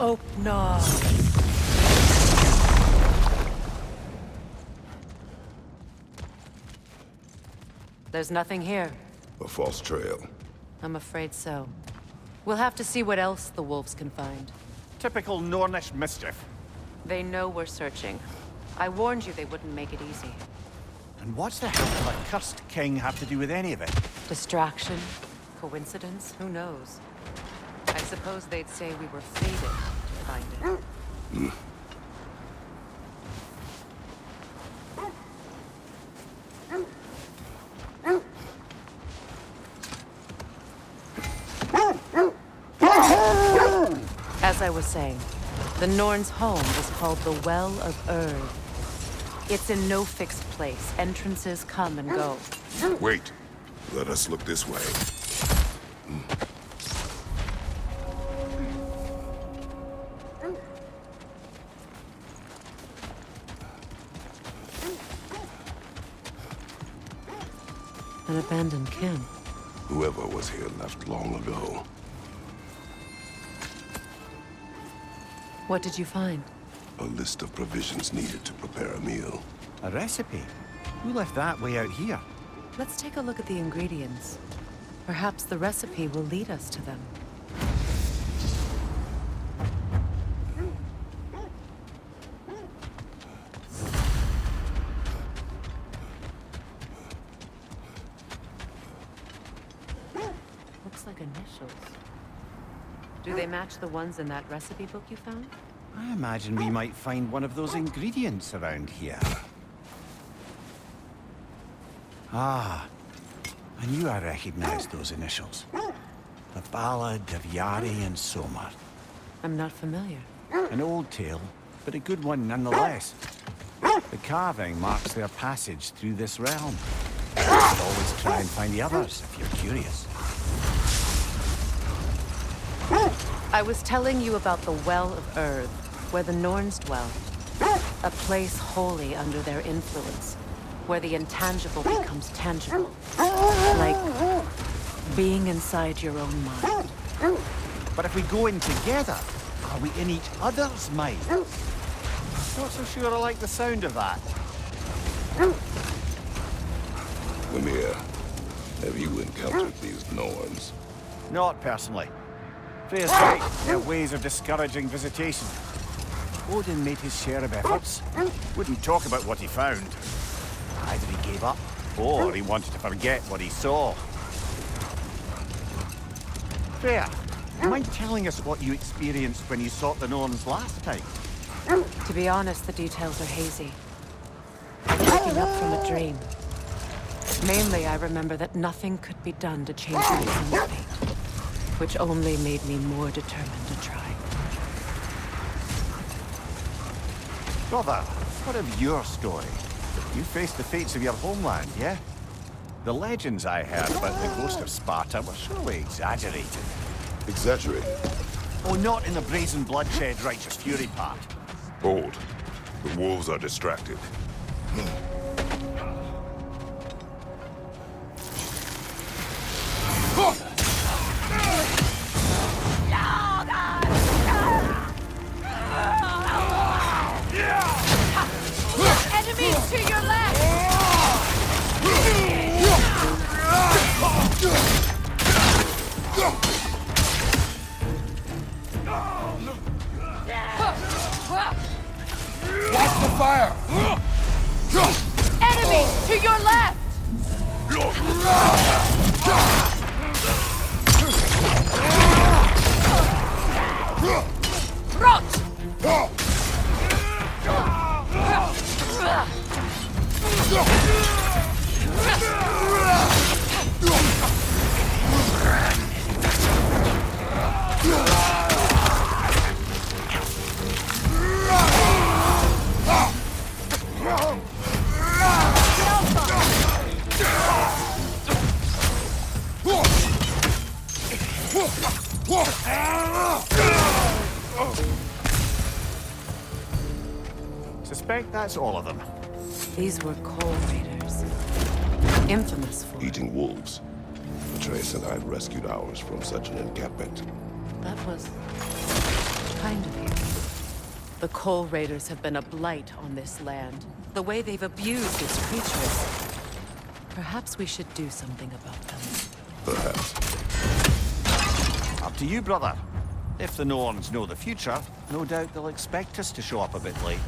Open. There's nothing here. A false trail. I'm afraid so. We'll have to see what else the wolves can find. Typical Nornish mischief. They know we're searching. I warned you they wouldn't make it easy. And what's the hell does a cursed king have to do with any of it? Distraction? Coincidence? Who knows? I suppose they'd say we were fated to find it. As I was saying, the Norn's home is called the Well of Erd. It's in no fixed place. Entrances come and go. Wait. Let us look this way. An abandoned camp. Whoever was here left long ago. What did you find? A list of provisions needed to prepare a meal. A recipe? Who left that way out here? Let's take a look at the ingredients. Perhaps the recipe will lead us to them. Looks like initials. Do they match the ones in that recipe book you found? I imagine we might find one of those ingredients around here. Ah, I knew I recognized those initials. The Ballad of Yari and Somar. I'm not familiar. An old tale, but a good one nonetheless. The carving marks their passage through this realm. You should always try and find the others if you're curious. I was telling you about the Well of Erd, where the Norns dwell. A place wholly under their influence, where the intangible becomes tangible. Like being inside your own mind. But if we go in together, are we in each other's mind? Not so sure I like the sound of that. Lemire, have you encountered these Norns? Not personally. Freya's right. Their ways of discouraging visitation. Odin made his share of efforts. Wouldn't talk about what he found. Either he gave up, or he wanted to forget what he saw. Freya, you mind telling us what you experienced when you sought the Norns last time? To be honest, the details are hazy. Like waking up from a dream. Mainly, I remember that nothing could be done to change my son's fate, which only made me more determined to try. Brother, what of your story? You faced the fates of your homeland, yeah? The legends I heard about the ghost of Sparta were surely exaggerated. Exaggerated? Oh, not in the brazen bloodshed righteous fury part. Hold. The wolves are distracted. Enemies to your left! Watch the fire! Enemies to your left! Rot! Suspect that's all of them. These were coal raiders. Infamous for Eating wolves. Trace and I rescued ours from such an encampment. That was kind of you. The Coal Raiders have been a blight on this land. The way they've abused its creatures. Perhaps we should do something about them. Perhaps. Up to you, brother. If the Norns know the future, no doubt they'll expect us to show up a bit late.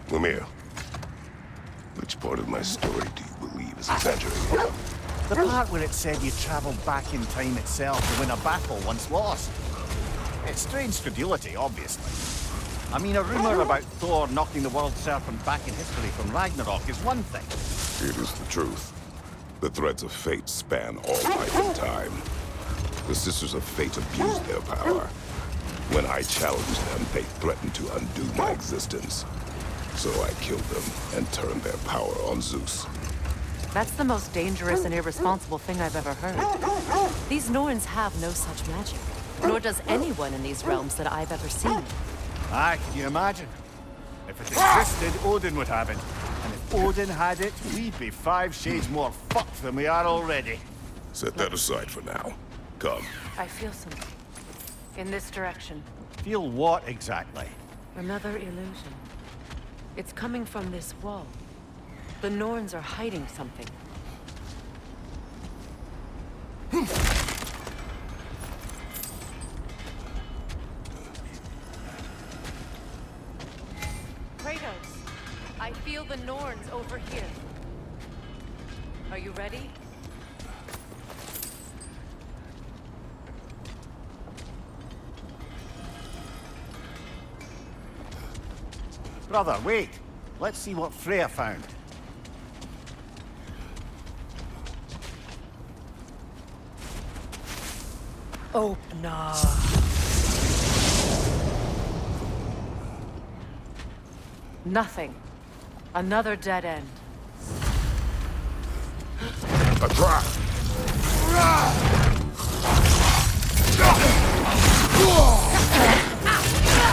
Lemire, which part of my story do you believe is exaggerated? The part where it said you travelled back in time itself to win a battle once lost. It's strange credulity, obviously. I mean, a rumour about Thor knocking the World Serpent back in history from Ragnarok is one thing. It is the truth. The threads of fate span all life and time. The Sisters of Fate abused their power. When I challenged them, they threatened to undo my existence. So I killed them and turned their power on Zeus. That's the most dangerous and irresponsible thing I've ever heard. These Norns have no such magic. Nor does anyone in these realms that I've ever seen. Aye, can you imagine? If it existed, Odin would have it. And if Odin had it, we'd be 5 shades more fucked than we are already. Set that aside for now. Come. I feel something. In this direction. Feel what exactly? Another illusion. It's coming from this wall. The Norns are hiding something. Kratos, I feel the Norns over here. Are you ready? Brother, wait. Let's see what Freya found. Opener. Nothing. Another dead end. A trap!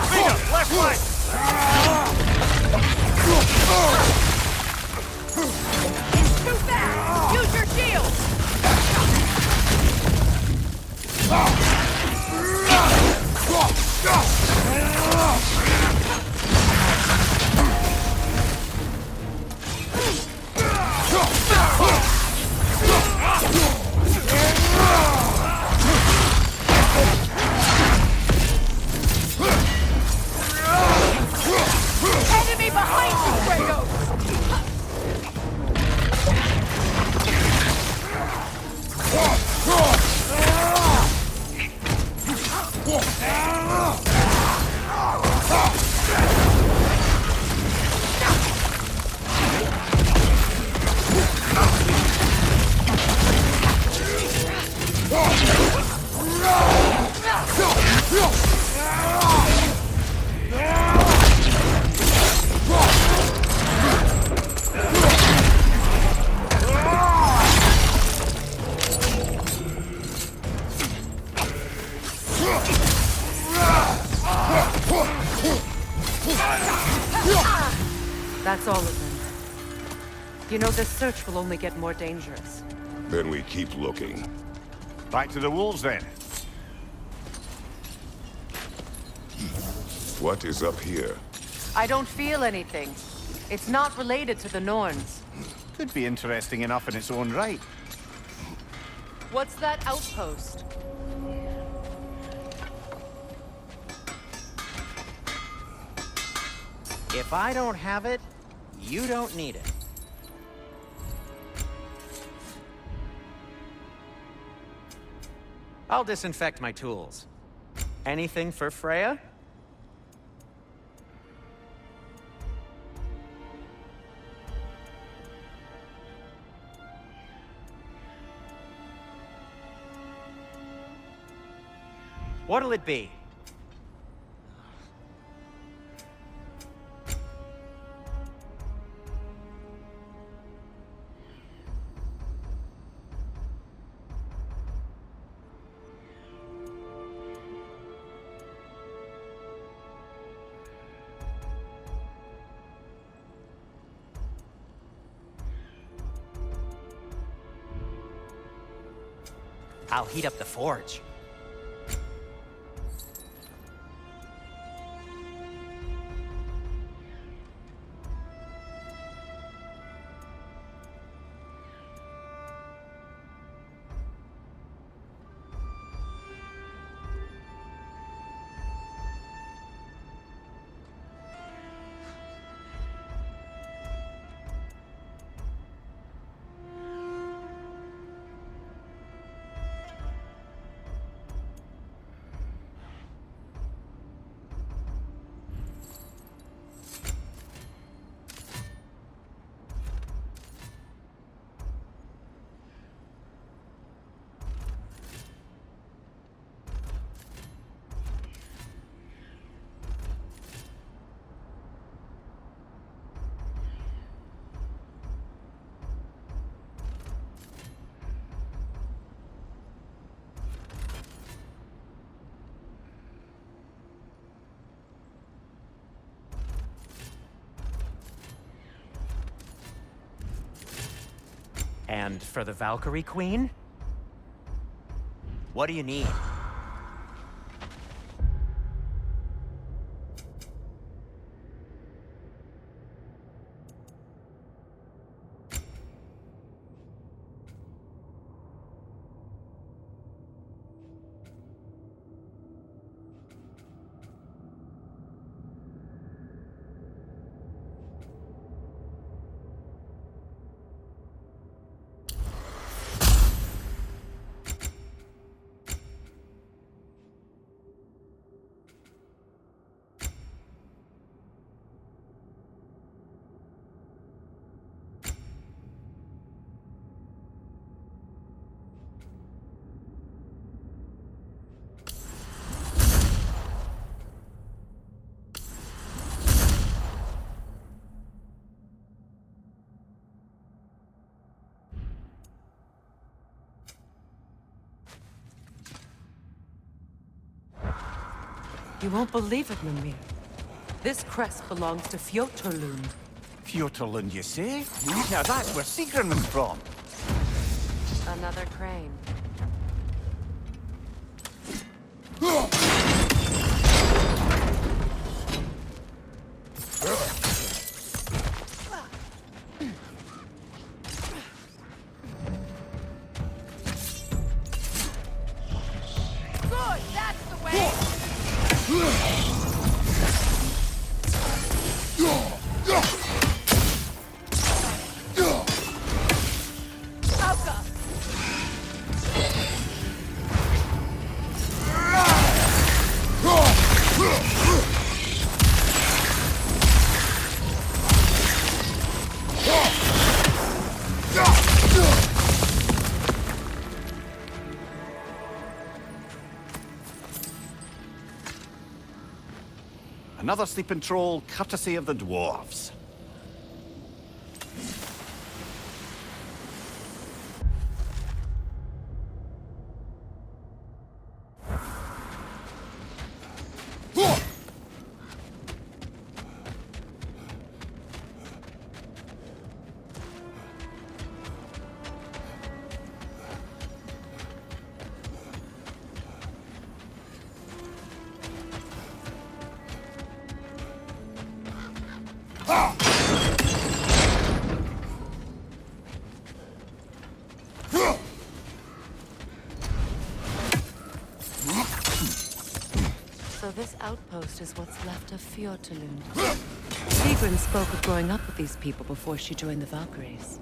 Freya, left flank! Too fast! Use your shield! Enemy behind you, Kratos! That's all of them. You know, this search will only get more dangerous. Then we keep looking. Back to the wolves, then. What is up here? I don't feel anything. It's not related to the Norns. Could be interesting enough in its own right. What's that outpost? If I don't have it, you don't need it. I'll disinfect my tools. Anything for Freya? What'll it be? I'll heat up the forge. And for the Valkyrie Queen? What do you need? You won't believe it, Mimir. This crest belongs to Fjotorlund. Fjotorlund, you say? Now that's where Sigrun was from. Another crane. Good, that's the way! Alka! Another sleeping troll, courtesy of the dwarves. So this outpost is what's left of Fjotorlund. Sigrun spoke of growing up with these people before she joined the Valkyries.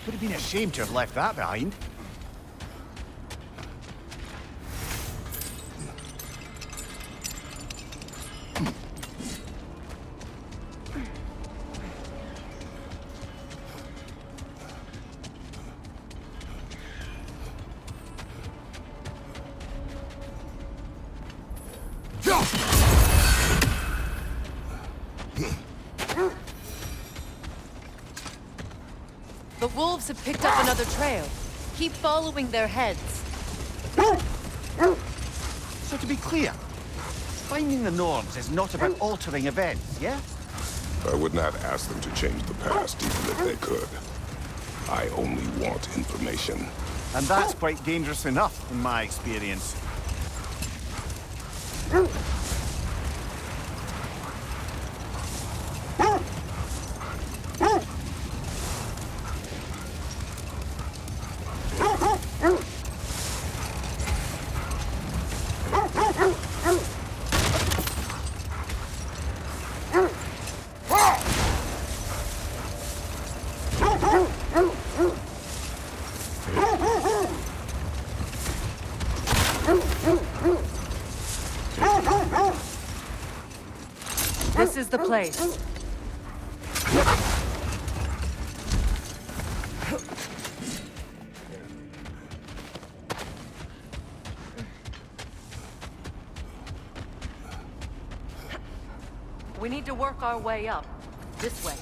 Would have been a shame to have left that behind. The wolves have picked up another trail. Keep following their heads. So to be clear, finding the Norns is not about altering events, yeah? I would not ask them to change the past, even if they could. I only want information. And that's quite dangerous enough, in my experience. This is the place. We need to work our way up. This way.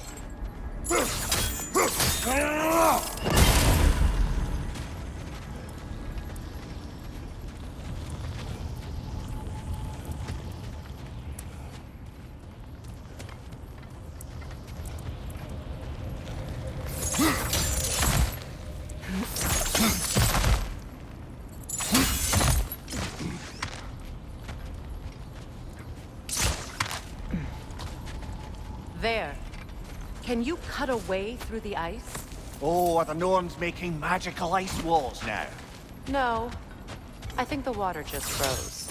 There. Can you cut a way through the ice? Oh, are the Norns making magical ice walls now? No. I think the water just froze.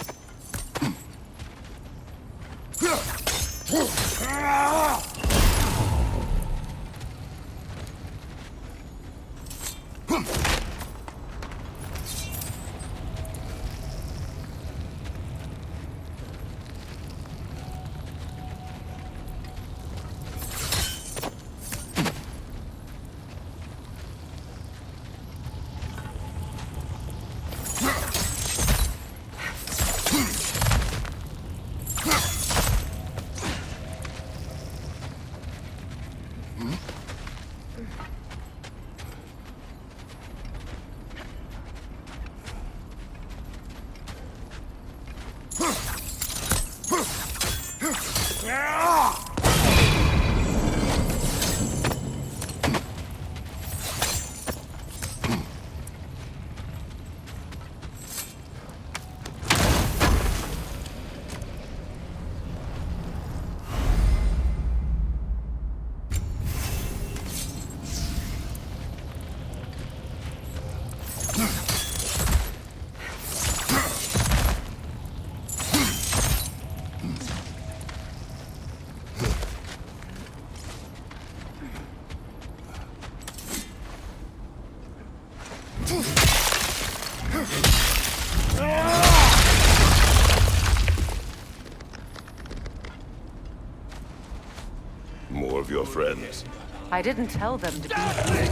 More of your friends. I didn't tell them to be here.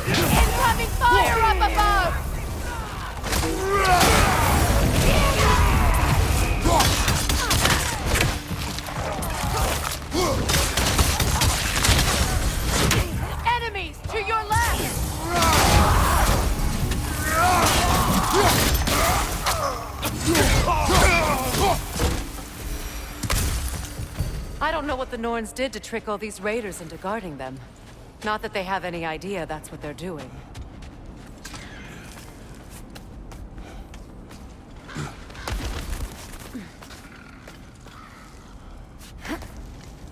Incoming fire up above! Enemies to your left! I don't know what the Norns did to trick all these raiders into guarding them. Not that they have any idea that's what they're doing.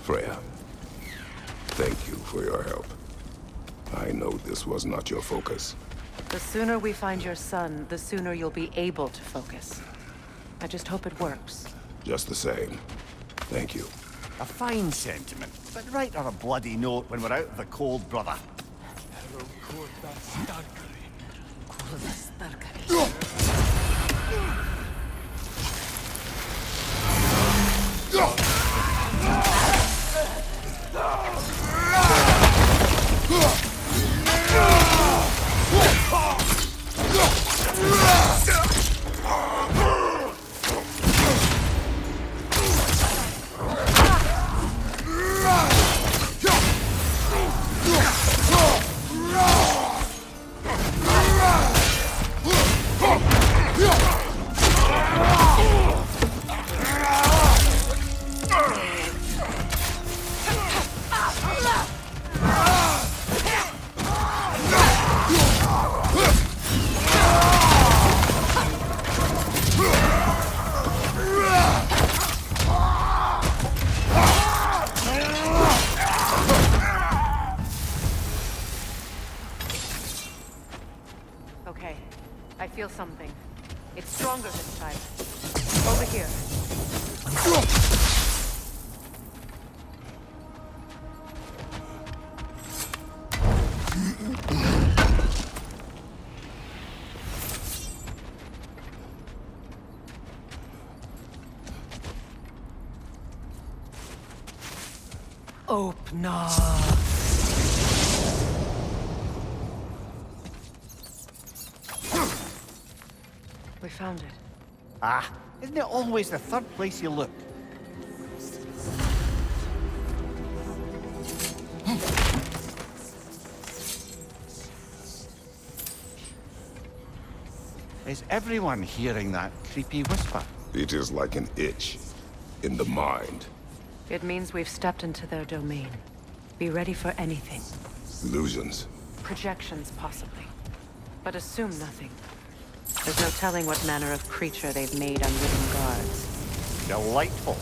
Freya, thank you for your help. I know this was not your focus. The sooner we find your son, the sooner you'll be able to focus. I just hope it works. Just the same, thank you. A fine sentiment, but write her a bloody note when we're out of the cold, brother. something. It's stronger this time. Over here. Open up. We found it. Ah, isn't it always the third place you look? Is everyone hearing that creepy whisper? It is like an itch in the mind. It means we've stepped into their domain. Be ready for anything. Illusions. Projections, possibly. But assume nothing. There's no telling what manner of creature they've made unwitting guards. Delightful.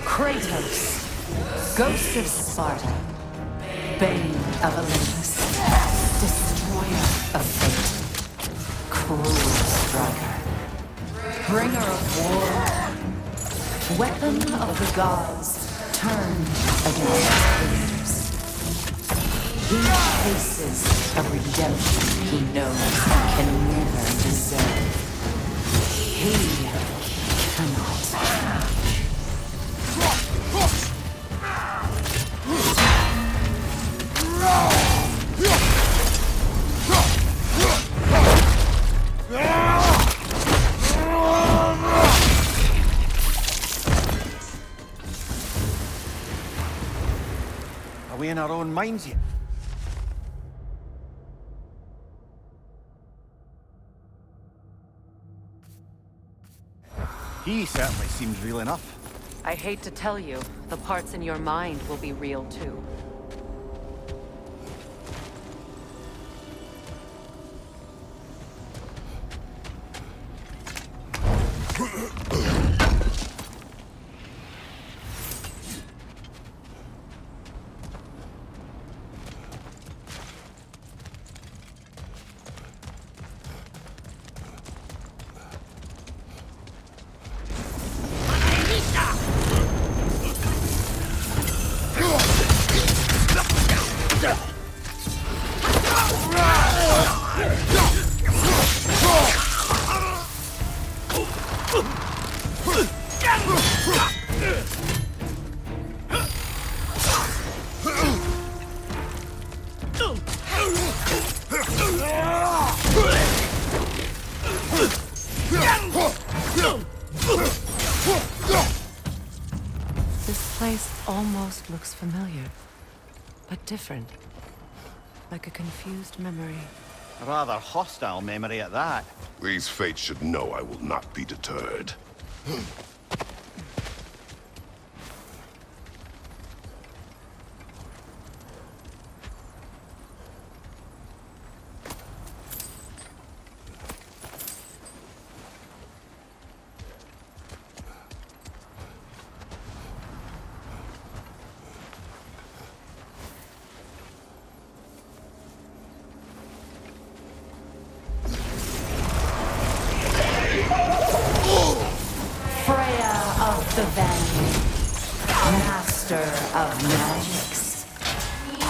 Kratos, Ghost of Sparta, Bane of Olympus, Destroyer of Fate, Cruel Striker, Bringer of War, Weapon of the Gods, turned against creators. He faces a redemption he knows he can never deserve. He cannot. Are we in our own minds yet? He certainly seems real enough. I hate to tell you, the parts in your mind will be real too. This place almost looks familiar, but different. Like a confused memory. A rather hostile memory at that. These fates should know I will not be deterred. The Vanguard, Master of Magics,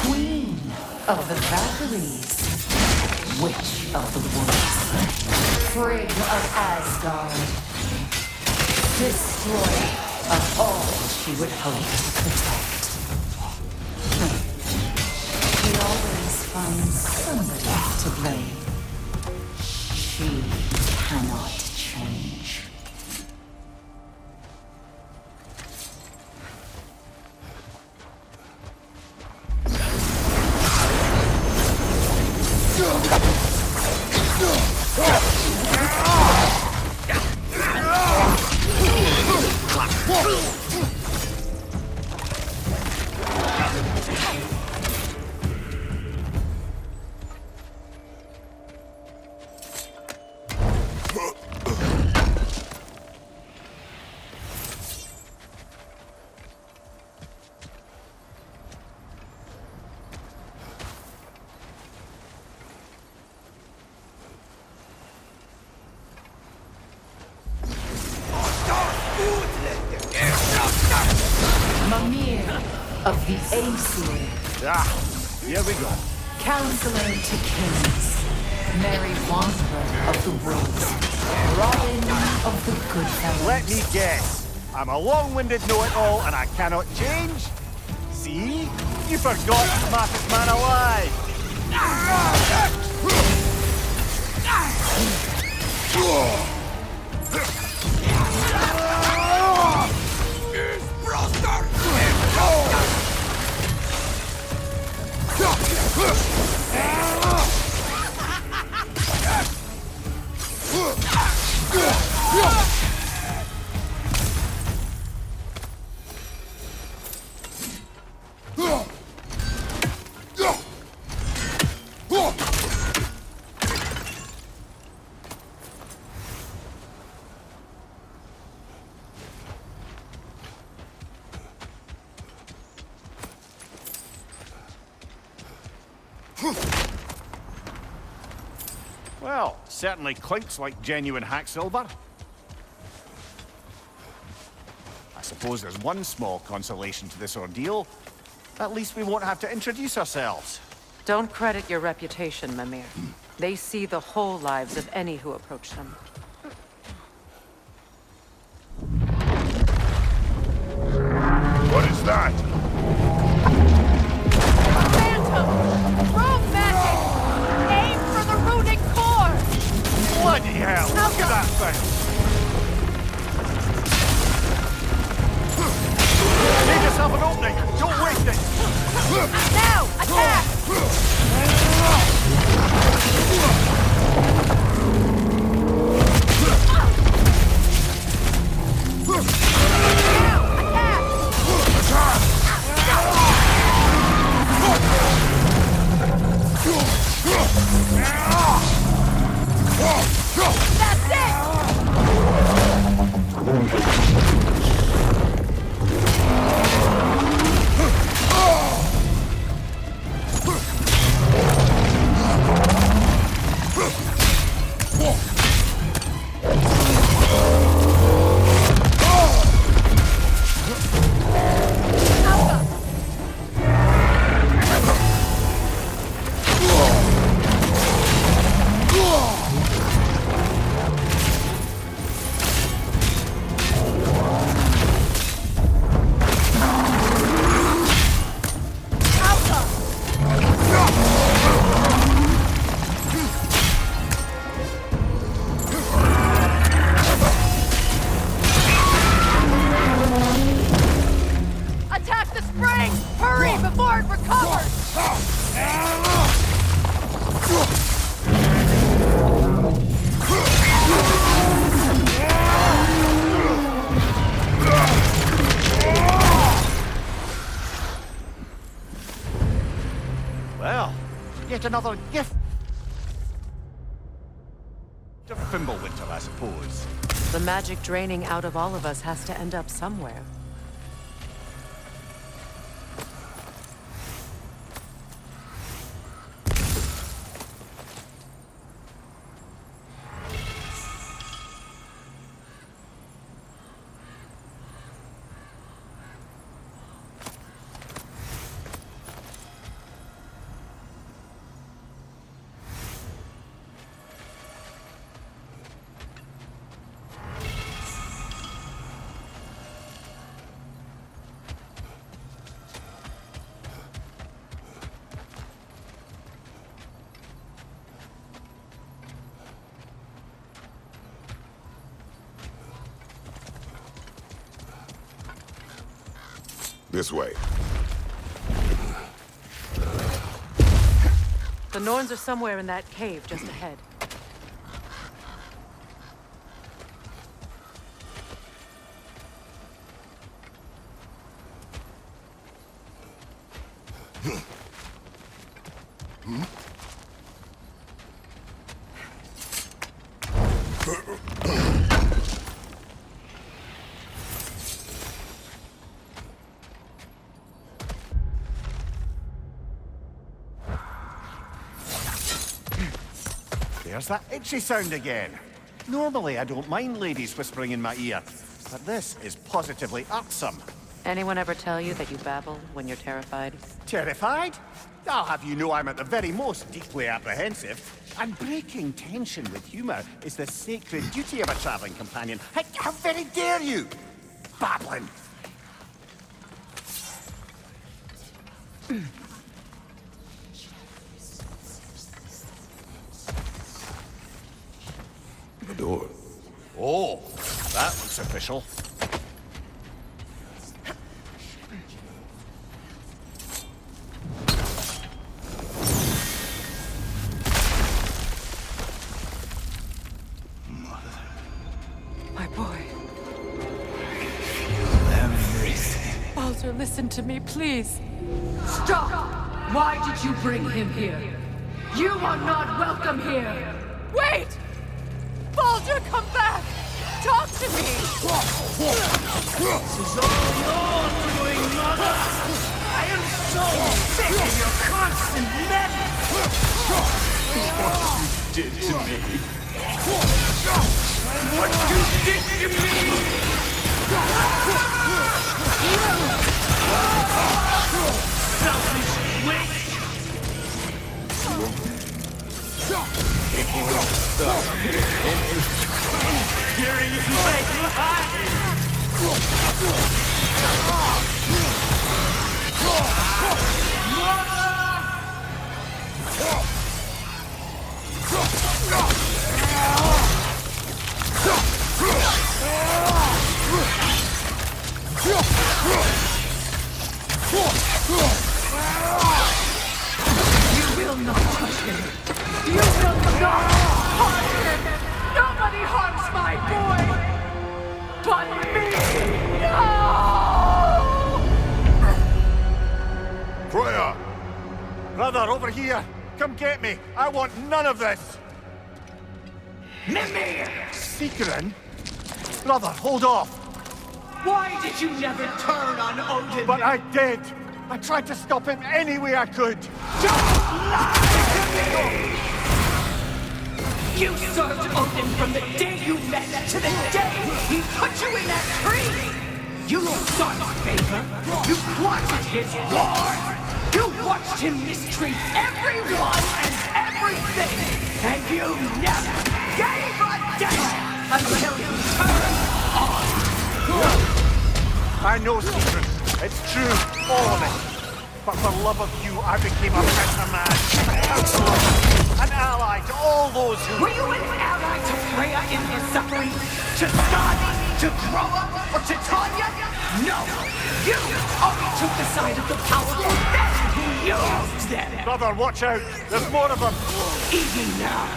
Queen of the Valkyries, Witch of the Woods, Frigg of Asgard, Destroyer of all she would hope to protect. She always finds somebody of the Aesir, Ah, here we go. Counselor to Kings, Merry Wanderer of the Woods, Robin of the Goodfellows. Let me guess. I'm a long-winded know-it-all and I cannot change? See? You forgot the smartest man alive! Well, certainly clinks like genuine hack silver. I suppose there's one small consolation to this ordeal. At least we won't have to introduce ourselves. Don't credit your reputation, Mimir. They see the whole lives of any who approach them. What is that? Phantom! Rogue magic! Aim for the runic core! Bloody hell! Look at that thing! Make yourself an opening! Don't waste it! Now, attack! That's Attack the spring! Hurry before it recovers! Well, yet another gift of Fimbulwinter, I suppose. The magic draining out of all of us has to end up somewhere. This way. The Norns are somewhere in that cave just ahead. There's that itchy sound again. Normally, I don't mind ladies whispering in my ear, but this is positively irksome. Anyone ever tell you that you babble when you're terrified? Terrified? I'll have you know I'm at the very most deeply apprehensive. And breaking tension with humor is the sacred duty of a traveling companion. How very dare you? Babbling. The door. Oh, that looks official. My boy. Everything. Baldur, listen to me, please. Stop! Why did you bring him here? You are not welcome here! Wait! Baldur, come back! Talk to me! This is all your doing, Mother! I am so sick of your constant madness! What you did to me! What you did to me! Selfish witch! Hearing you You will not touch him! You will not harm him! Nobody harms my boy! But me! No! Freya! Brother, over here! Come get me! I want none of this! Mimir! Seekerin? Brother, hold off! Why did you never turn on Odin? But I did! I tried to stop him any way I could! You served Odin from the day you met to the day he put you in that tree! You sought favor, you plotted his war, you watched him mistreat everyone and everything, and you never gave a damn until you turned on. I know, Seekerin. It's true, all of it. But for love of you, I became a better man, a counselor, an ally to all those who... Were you an ally to Freya in her suffering? To Skadi? To Groa? Or to Tanya? No! You only took the side of the powerful, then who used them! Brother, watch out! There's more of them! Even now,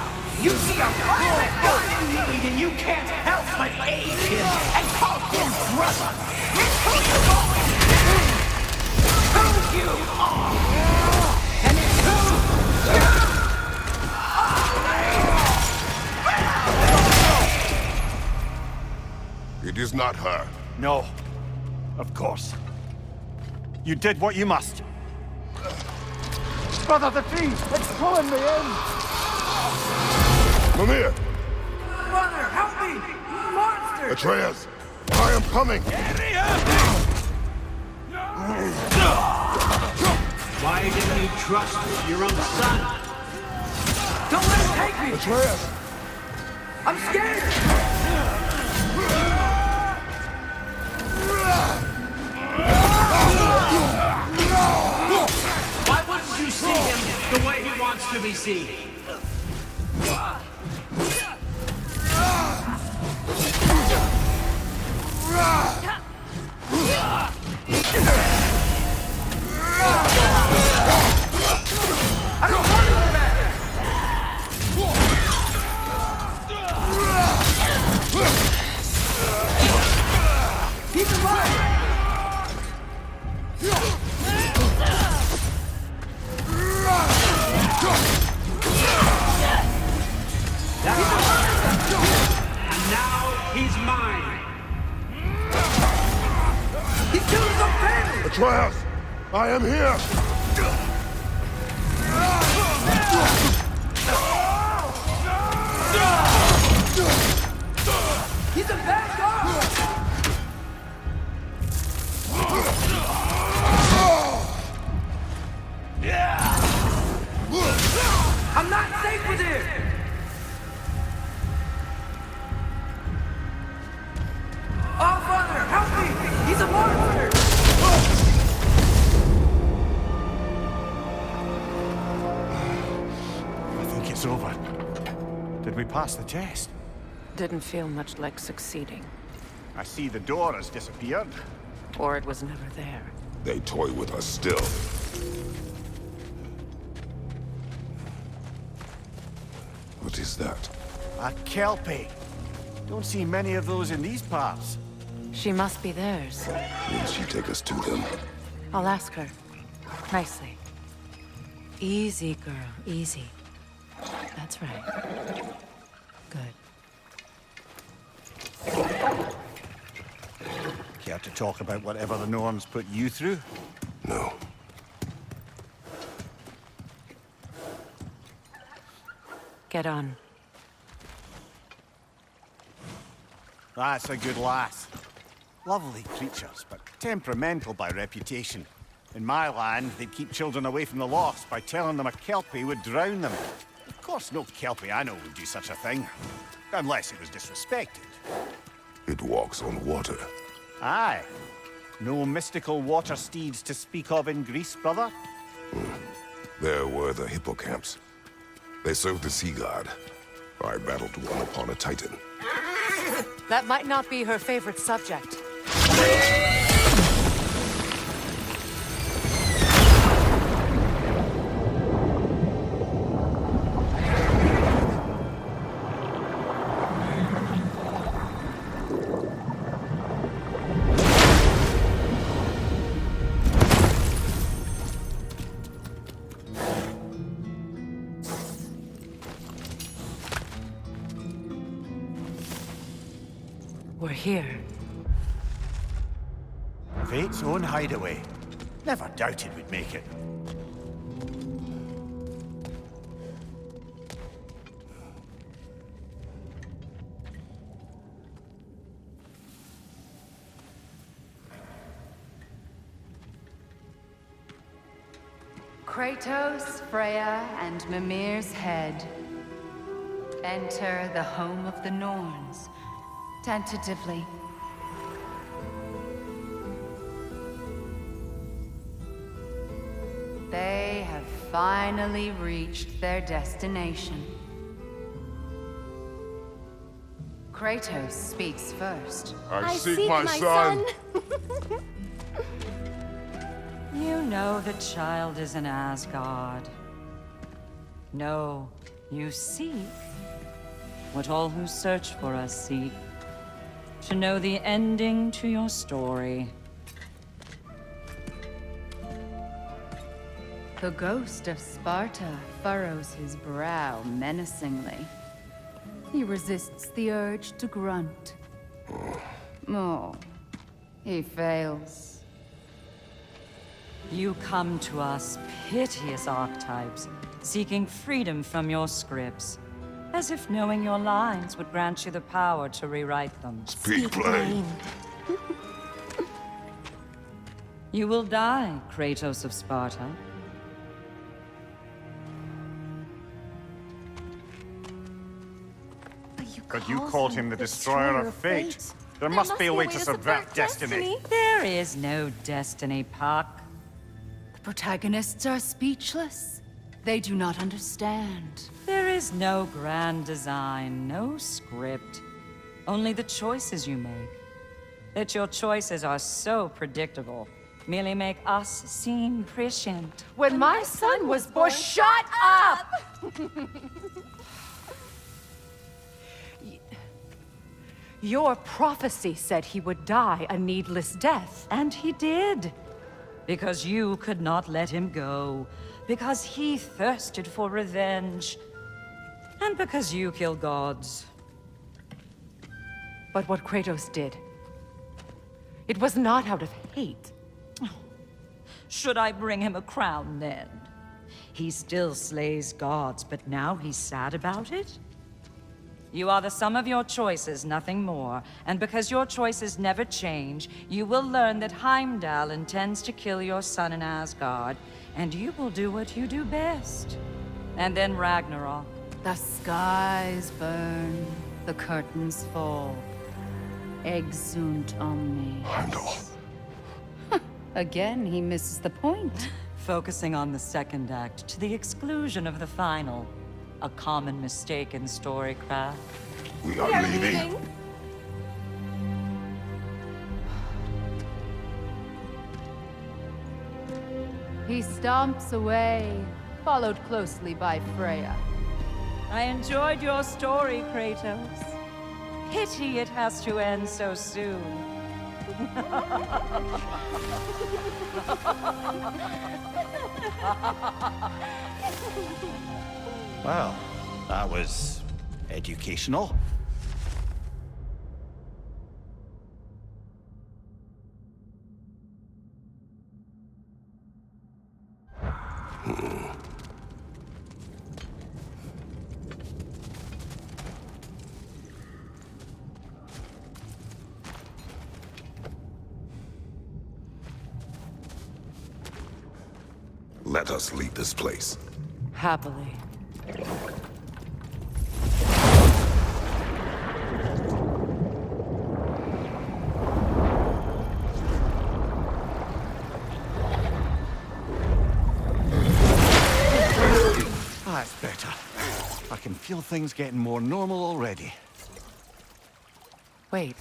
you see a violent god in need and you can't help but aid him and call him brother! It's who you've always been! Who you are! And it's who you It is not her. No. Of course. You did what you must. Brother, the tree! It's pulling me in! Mimir! Brother, help me! Monster! Atreus! I am coming! Why didn't you trust your own son? Don't let him take me! Atreus! I'm scared! Why wouldn't you see him the way he wants to be seen? I don't want to go back! He's alive! And now he's mine. He's killing some family! Atreus! I am here! He's a bad guy! it's over. Did we pass the test? Didn't feel much like succeeding. I see the door has disappeared. Or it was never there. They toy with us still. What is that? A Kelpie. Don't see many of those in these parts. She must be theirs. Will she take us to them? I'll ask her. Nicely. Easy, girl. Easy. That's right. Good. Care to talk about whatever the Norns put you through? No. Get on. That's a good lass. Lovely creatures, but temperamental by reputation. In my land, they'd keep children away from the lost by telling them a Kelpie would drown them. Of course, no Kelpie I know would do such a thing. Unless it was disrespected. It walks on water. Aye. No mystical water steeds to speak of in Greece, brother? There were the hippocamps. They served the sea god. I battled one upon a titan. That might not be her favorite subject. We're here. Fate's own hideaway. Never doubted we'd make it. Kratos, Freya, and Mimir's head. Enter the home of the Norns. Tentatively. They have finally reached their destination. Kratos speaks first. I seek my son. You know the child is in Asgard. No, you seek what all who search for us seek. To know the ending to your story. The ghost of Sparta furrows his brow menacingly. He resists the urge to grunt. Oh, he fails. You come to us, piteous archetypes, seeking freedom from your scripts. As if knowing your lines would grant you the power to rewrite them. Speak plain. You will die, Kratos of Sparta. But you called him the Destroyer of Fate. There must be a way to subvert destiny. There is no destiny, Puck. The protagonists are speechless. They do not understand. There is no grand design, no script. Only the choices you make. That your choices are so predictable, merely make us seem prescient. When my son was born, shut up! Your prophecy said he would die a needless death. And he did. Because you could not let him go. Because he thirsted for revenge. And because you kill gods. But what Kratos did, it was not out of hate. Should I bring him a crown then? He still slays gods, but now he's sad about it? You are the sum of your choices, nothing more. And because your choices never change, you will learn that Heimdall intends to kill your son in Asgard, and you will do what you do best. And then Ragnarok. The skies burn, the curtains fall. Exunt omnes. Heimdall. Again, he misses the point. Focusing on the second act to the exclusion of the final. A common mistake in storycraft. We are leaving. He stomps away, followed closely by Freya. I enjoyed your story, Kratos. Pity it has to end so soon. Well, that was educational. Let us leave this place. Happily. That's better. I can feel things getting more normal already. Wait.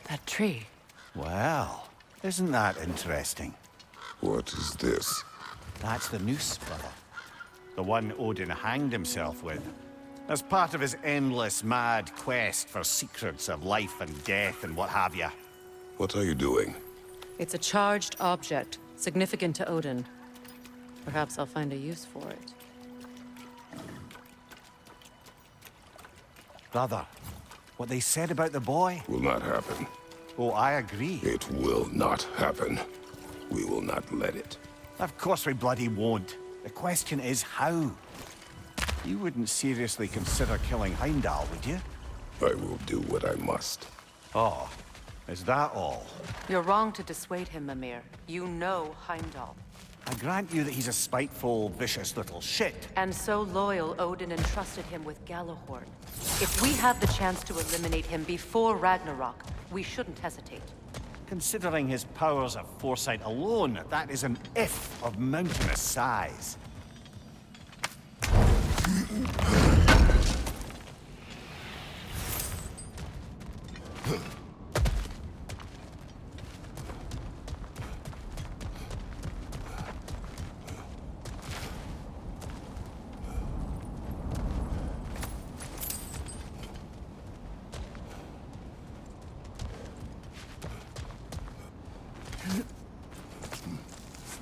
That tree. Well, isn't that interesting? What is this? That's the noose, brother. The one Odin hanged himself with. As part of his endless, mad quest for secrets of life and death and what have you. What are you doing? It's a charged object, significant to Odin. Perhaps I'll find a use for it. Brother, what they said about the boy? Will not happen. Oh, I agree. It will not happen. We will not let it. Of course we bloody won't. The question is how? You wouldn't seriously consider killing Heimdall, would you? I will do what I must. Oh, is that all? You're wrong to dissuade him, Mimir. You know Heimdall. I grant you that he's a spiteful, vicious little shit. And so loyal, Odin entrusted him with Galahorn. If we have the chance to eliminate him before Ragnarok, we shouldn't hesitate. Considering his powers of foresight alone, that is an if of mountainous size.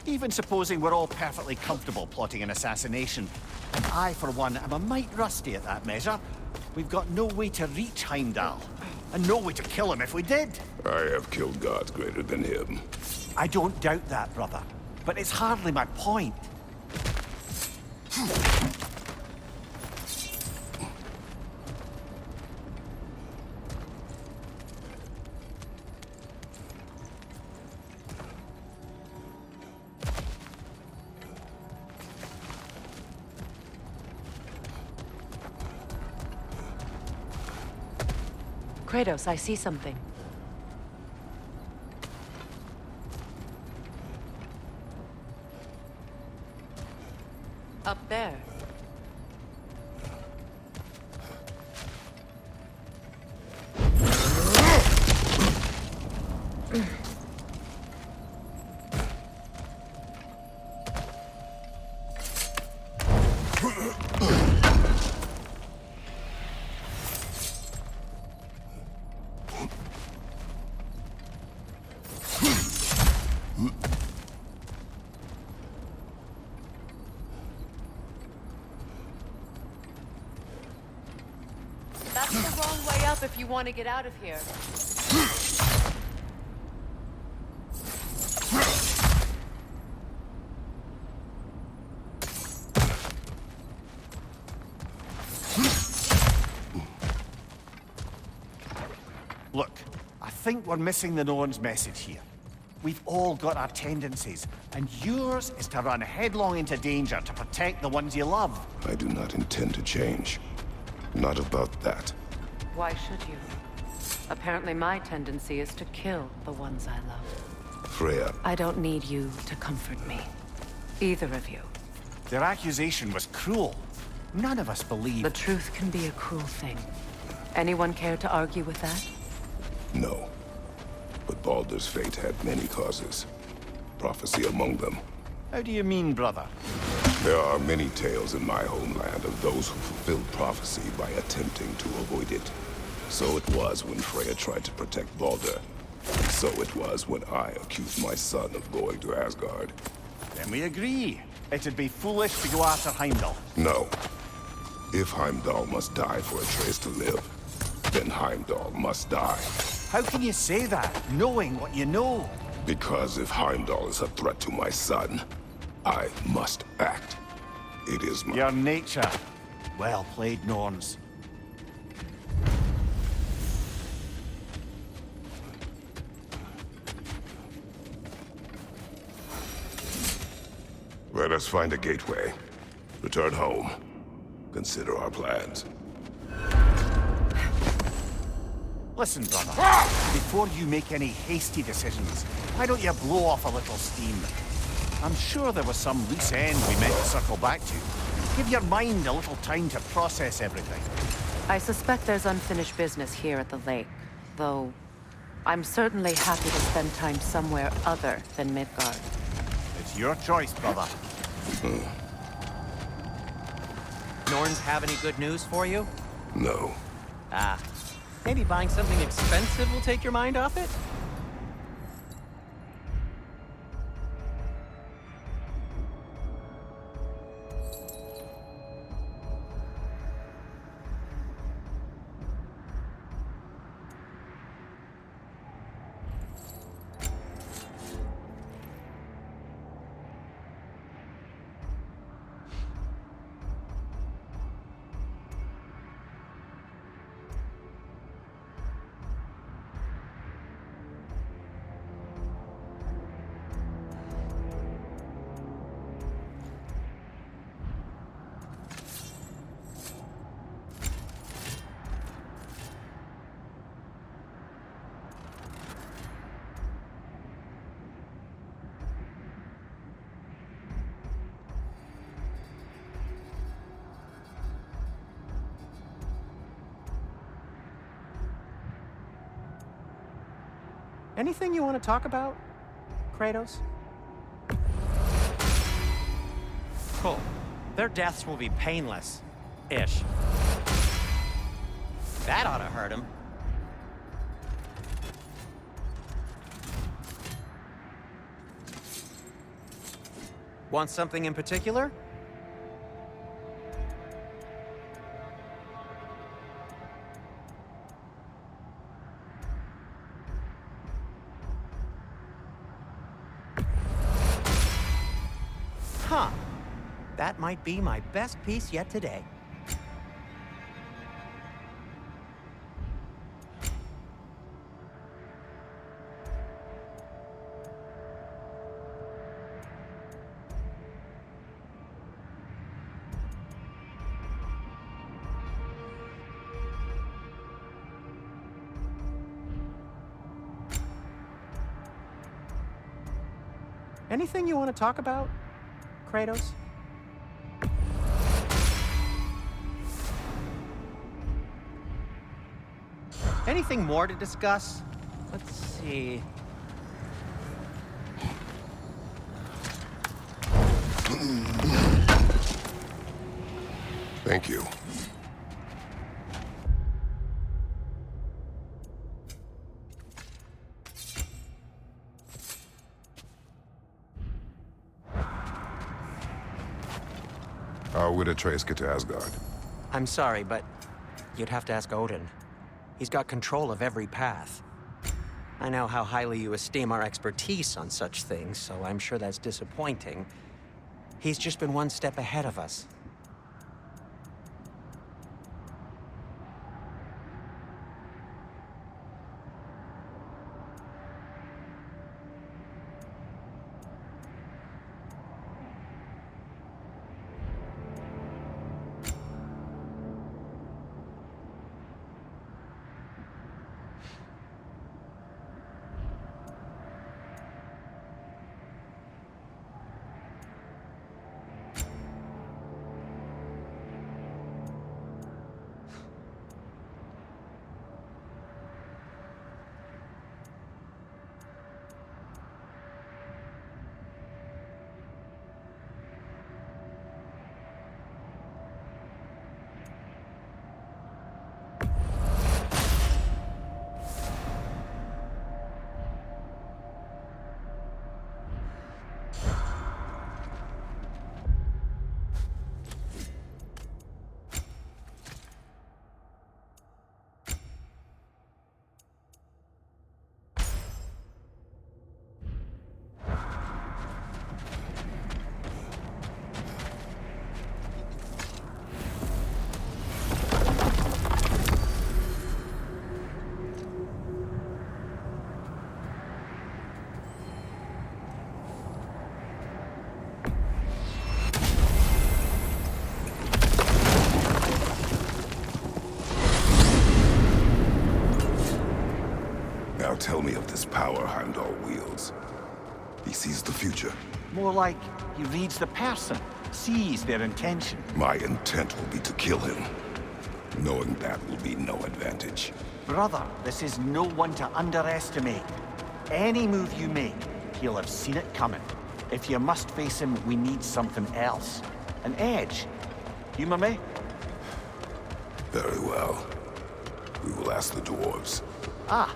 Even supposing we're all perfectly comfortable plotting an assassination, and I, for one, am a mite rusty at that measure, we've got no way to reach Heimdall, and no way to kill him if we did. I have killed gods greater than him. I don't doubt that, brother, but it's hardly my point. Kratos, I see something. Up there. That's the wrong way up if you want to get out of here. Look, I think we're missing the Norn's message here. We've all got our tendencies, and yours is to run headlong into danger to protect the ones you love. I do not intend to change. Not about that. Why should you? Apparently my tendency is to kill the ones I love. Freya, I don't need you to comfort me. Either of you. Their accusation was cruel. None of us believe... The truth can be a cruel thing. Anyone care to argue with that? No. But Baldur's fate had many causes. Prophecy among them. How do you mean, brother? There are many tales in my homeland of those who fulfilled prophecy by attempting to avoid it. So it was when Freya tried to protect Baldur. So it was when I accused my son of going to Asgard. Then we agree. It'd be foolish to go after Heimdall. No. If Heimdall must die for Atreus to live, then Heimdall must die. How can you say that, knowing what you know? Because if Heimdall is a threat to my son, I must act. It is my... Your nature. Well played, Norns. Let us find a gateway. Return home. Consider our plans. Listen, brother. Before you make any hasty decisions, why don't you blow off a little steam? I'm sure there was some loose end we meant to circle back to. Give your mind a little time to process everything. I suspect there's unfinished business here at the lake, though I'm certainly happy to spend time somewhere other than Midgard. It's your choice, brother. Norns have any good news for you? No. Ah. Maybe buying something expensive will take your mind off it? Anything you want to talk about, Kratos? Cool. Their deaths will be painless. Ish. That ought to hurt him. Want something in particular? Huh. That might be my best piece yet today. Anything you want to talk about, Kratos? Anything more to discuss? Let's see. Thank you. How would Atreus get to Asgard? I'm sorry, but you'd have to ask Odin. He's got control of every path. I know how highly you esteem our expertise on such things, so I'm sure that's disappointing. He's just been one step ahead of us. Now tell me of this power Heimdall wields. He sees the future. More like he reads the person, sees their intention. My intent will be to kill him. Knowing that will be no advantage. Brother, this is no one to underestimate. Any move you make, he'll have seen it coming. If you must face him, we need something else. An edge. Humor me? Very well. We will ask the dwarves. Ah,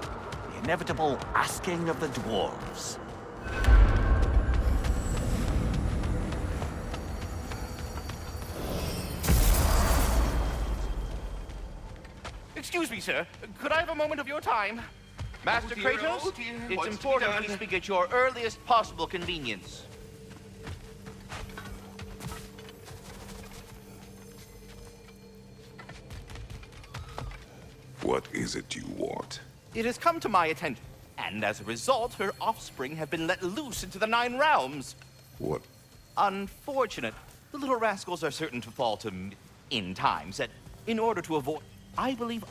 the inevitable asking of the dwarves. Excuse me, sir. Could I have a moment of your time? Master Kratos, it's important we speak at your earliest possible convenience. What is it you want? It has come to my attention, and as a result, her offspring have been let loose into the Nine Realms. What? Unfortunate. The little rascals are certain to fall to in times that, in order to avoid, I believe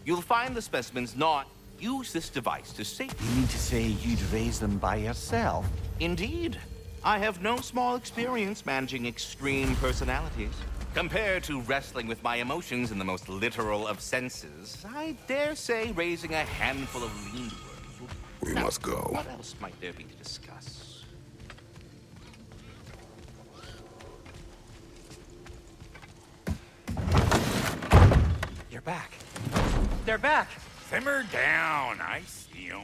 you'll find the specimens not use this device to save. You mean to say you'd raise them by yourself? Indeed. I have no small experience managing extreme personalities. Compared to wrestling with my emotions in the most literal of senses, I dare say raising a handful of lean worms. We must go. What else might there be to discuss? You're back. They're back. Simmer down. I see them.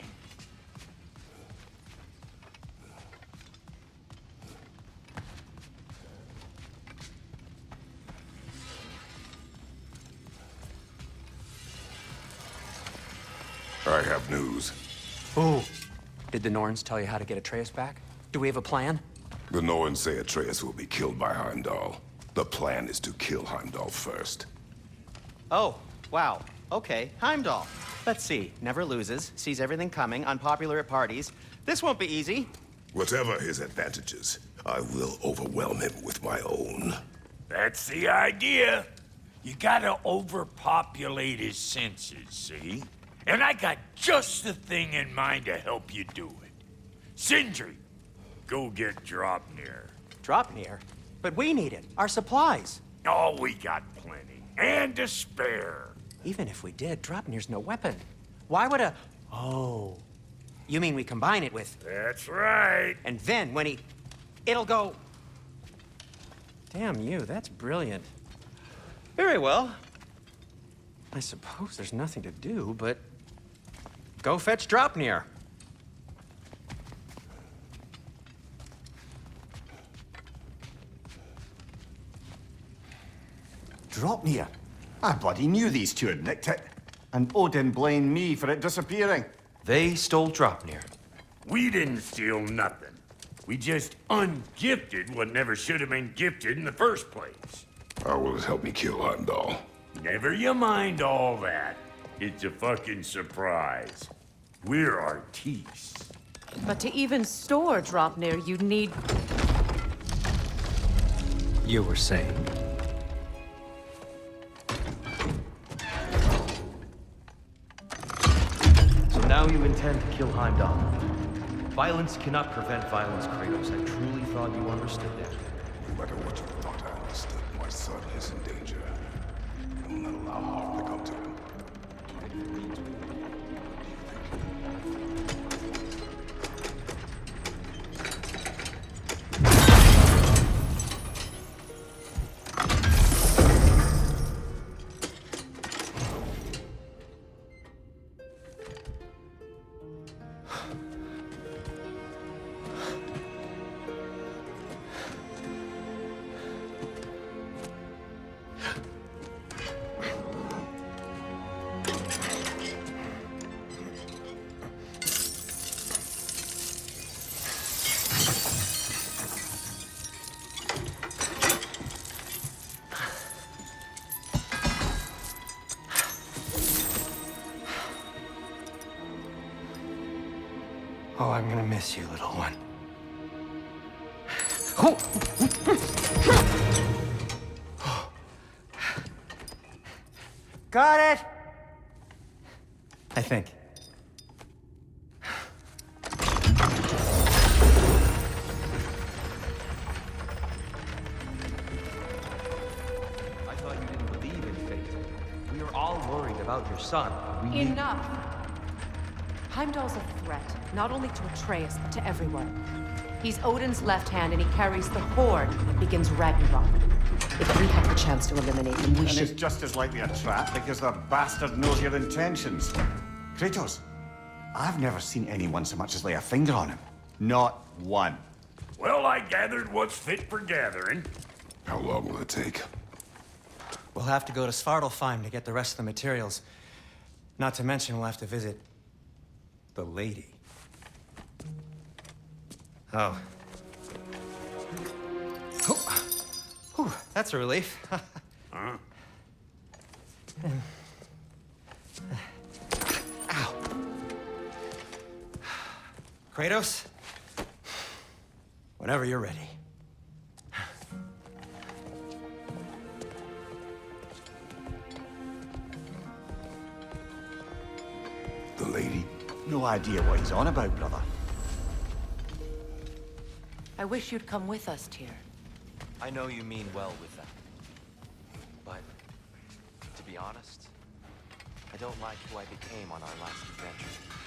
I have news. Ooh. Did the Norns tell you how to get Atreus back? Do we have a plan? The Norns say Atreus will be killed by Heimdall. The plan is to kill Heimdall first. Oh, wow. Okay, Heimdall. Let's see. Never loses, sees everything coming, unpopular at parties. This won't be easy. Whatever his advantages, I will overwhelm him with my own. That's the idea. You gotta overpopulate his senses, see? And I got just the thing in mind to help you do it. Sindri, go get Draupnir. Draupnir? But we need it. Our supplies. Oh, we got plenty. And to spare. Even if we did, Draupnir's no weapon. Why would a... Oh. You mean we combine it with... That's right. And then when he... It'll go... Damn you, that's brilliant. Very well. I suppose there's nothing to do, but... Go fetch Draupnir. Draupnir? I bloody knew these two had nicked it. And Odin blamed me for it disappearing. They stole Draupnir. We didn't steal nothing. We just ungifted what never should have been gifted in the first place. How will it help me kill Heimdall? Never you mind all that. It's a fucking surprise. We're artistes. But to even store Draupnir, you'd need... You were saying? So now you intend to kill Heimdall. Violence cannot prevent violence, Kratos. I truly thought you understood that. No matter what you thought I understood, my son is in danger. I will not allow harm to come to him. Oh, I'm gonna miss you, little one. Got it! I think. about your son. We need... Enough! Heimdall's a threat, not only to Atreus, but to everyone. He's Odin's left hand, and he carries the Horde that begins Ragnarok. If we have the chance to eliminate him, we should... And it's just as likely a trap because the bastard knows your intentions. Kratos, I've never seen anyone so much as lay a finger on him. Not one. Well, I gathered what's fit for gathering. How long will it take? We'll have to go to Svartalfheim to get the rest of the materials. Not to mention we'll have to visit... the lady. Oh. Whew, that's a relief. Huh? Ow. Kratos? Whenever you're ready. The lady? No idea what he's on about, brother. I wish you'd come with us, Tyr. I know you mean well with that. But, to be honest, I don't like who I became on our last adventure.